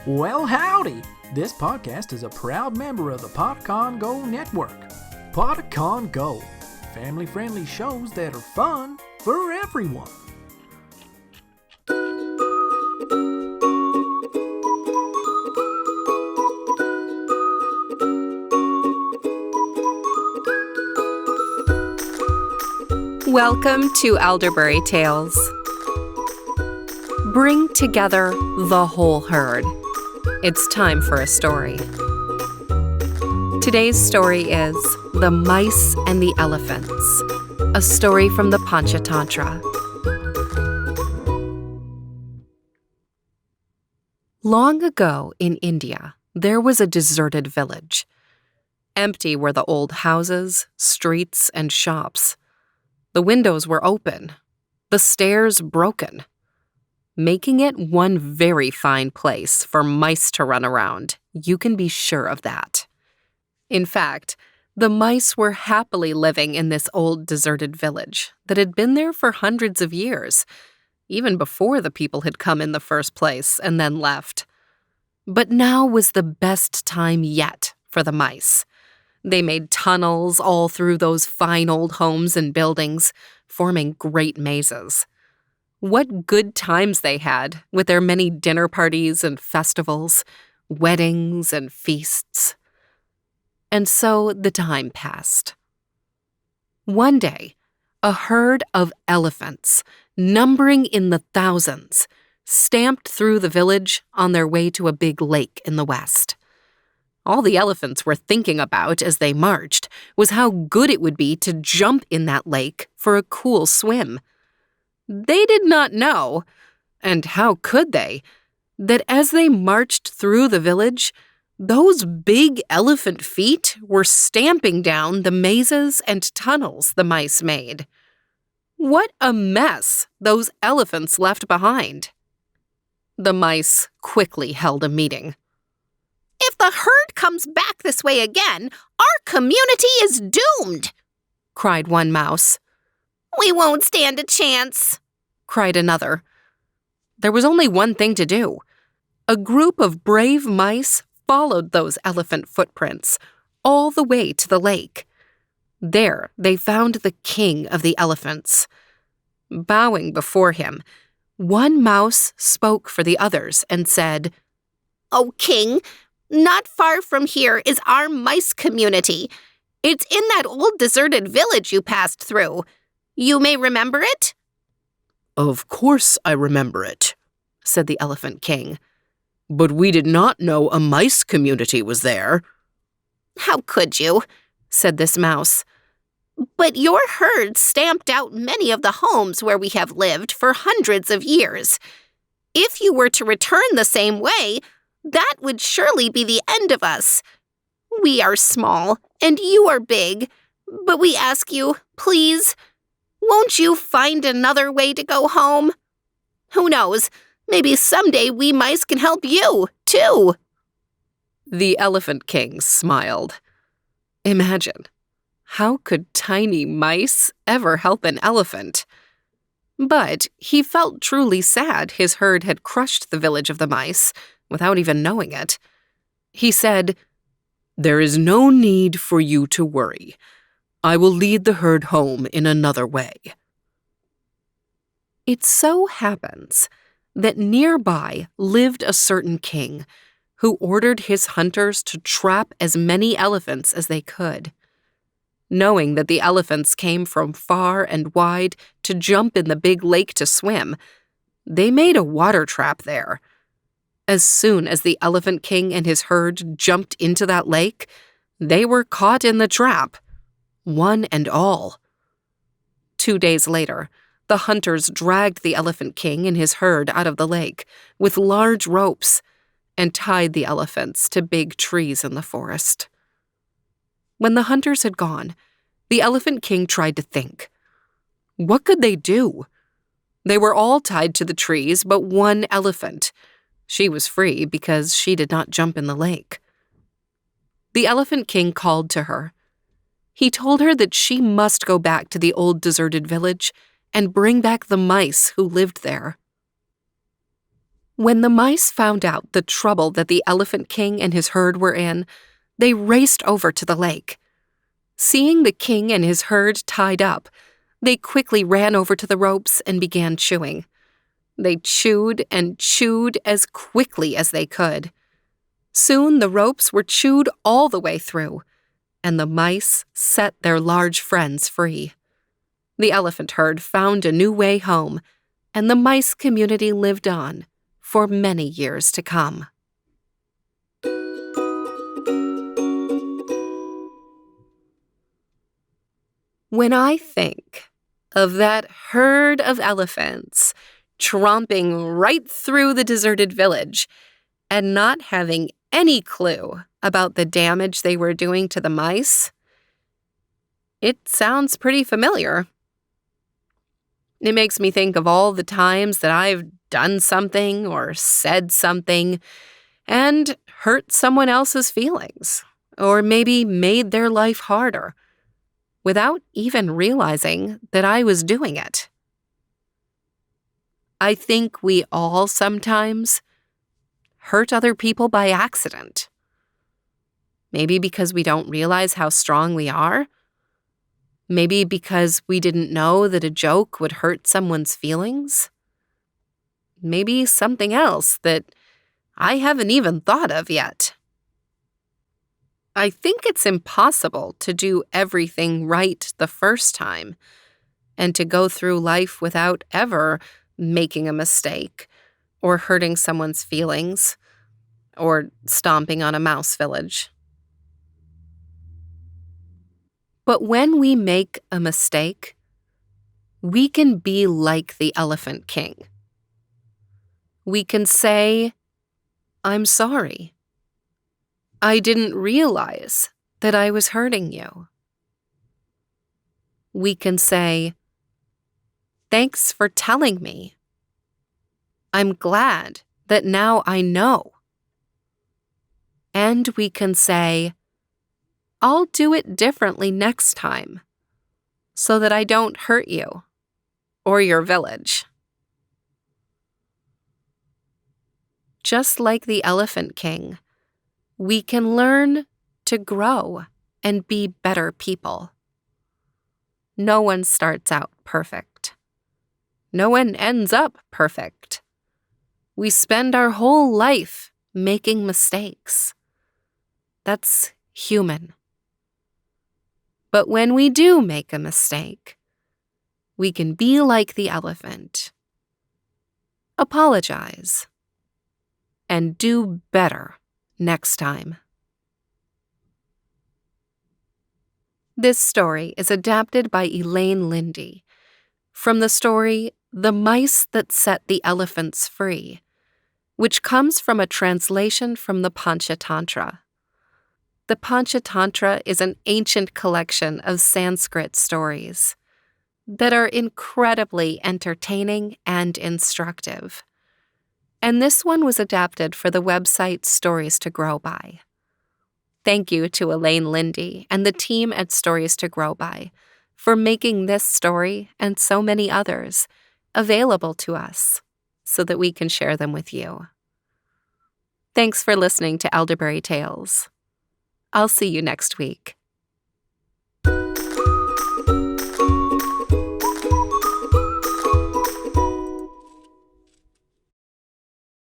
Well, howdy! This podcast is a proud member of the Podcon Go network. Podcon Go, family-friendly shows that are fun for everyone. Welcome to Elderberry Tales. Bring together the whole herd. It's time for a story. Today's story is The Mice and the Elephants, a story from the Panchatantra. Long ago in India, there was a deserted village. Empty were the old houses, streets, and shops. The windows were open, the stairs broken, making it one very fine place for mice to run around. You can be sure of that. In fact, the mice were happily living in this old deserted village that had been there for hundreds of years, even before the people had come in the first place and then left. But now was the best time yet for the mice. They made tunnels all through those fine old homes and buildings, forming great mazes. What good times they had with their many dinner parties and festivals, weddings and feasts. And so the time passed. One day, a herd of elephants, numbering in the thousands, stamped through the village on their way to a big lake in the west. All the elephants were thinking about as they marched was how good it would be to jump in that lake for a cool swim. They did not know, and how could they, that as they marched through the village, those big elephant feet were stamping down the mazes and tunnels the mice made. What a mess those elephants left behind. The mice quickly held a meeting. If the herd comes back this way again, our community is doomed, cried one mouse. We won't stand a chance, cried another. There was only one thing to do. A group of brave mice followed those elephant footprints all the way to the lake. There they found the king of the elephants. Bowing before him, one mouse spoke for the others and said, "O king, not far from here is our mice community. It's in that old deserted village you passed through. You may remember it?" "Of course I remember it," said the Elephant King. "But we did not know a mice community was there." "How could you?" said this mouse. "But your herd stamped out many of the homes where we have lived for hundreds of years. If you were to return the same way, that would surely be the end of us. We are small, and you are big, but we ask you, please, won't you find another way to go home? Who knows, maybe someday we mice can help you, too." The Elephant King smiled. Imagine, how could tiny mice ever help an elephant? But he felt truly sad his herd had crushed the village of the mice, without even knowing it. He said, "There is no need for you to worry. I will lead the herd home in another way." It so happens that nearby lived a certain king who ordered his hunters to trap as many elephants as they could. Knowing that the elephants came from far and wide to jump in the big lake to swim, they made a water trap there. As soon as the Elephant King and his herd jumped into that lake, they were caught in the trap, one and all. 2 days later, the hunters dragged the Elephant King and his herd out of the lake with large ropes and tied the elephants to big trees in the forest. When the hunters had gone, the Elephant King tried to think. What could they do? They were all tied to the trees but one elephant. She was free because she did not jump in the lake. The Elephant King called to her. He told her that she must go back to the old deserted village and bring back the mice who lived there. When the mice found out the trouble that the Elephant King and his herd were in, they raced over to the lake. Seeing the king and his herd tied up, they quickly ran over to the ropes and began chewing. They chewed and chewed as quickly as they could. Soon the ropes were chewed all the way through, and the mice set their large friends free. The elephant herd found a new way home, and the mice community lived on for many years to come. When I think of that herd of elephants tromping right through the deserted village and not having any clue about the damage they were doing to the mice, it sounds pretty familiar. It makes me think of all the times that I've done something or said something and hurt someone else's feelings, or maybe made their life harder, without even realizing that I was doing it. I think we all sometimes hurt other people by accident. Maybe because we don't realize how strong we are. Maybe because we didn't know that a joke would hurt someone's feelings. Maybe something else that I haven't even thought of yet. I think it's impossible to do everything right the first time and to go through life without ever making a mistake or hurting someone's feelings or stomping on a mouse village. But when we make a mistake, we can be like the Elephant King. We can say, "I'm sorry. I didn't realize that I was hurting you." We can say, "Thanks for telling me. I'm glad that now I know." And we can say, "I'll do it differently next time so that I don't hurt you or your village." Just like the Elephant King, we can learn to grow and be better people. No one starts out perfect. No one ends up perfect. We spend our whole life making mistakes. That's human. But when we do make a mistake, we can be like the elephant, apologize, and do better next time. This story is adapted by Elaine Lindy from the story The Mice That Set the Elephants Free, which comes from a translation from the Panchatantra. The Panchatantra is an ancient collection of Sanskrit stories that are incredibly entertaining and instructive. And this one was adapted for the website Stories to Grow By. Thank you to Elaine Lindy and the team at Stories to Grow By for making this story and so many others available to us so that we can share them with you. Thanks for listening to Elderberry Tales. I'll see you next week.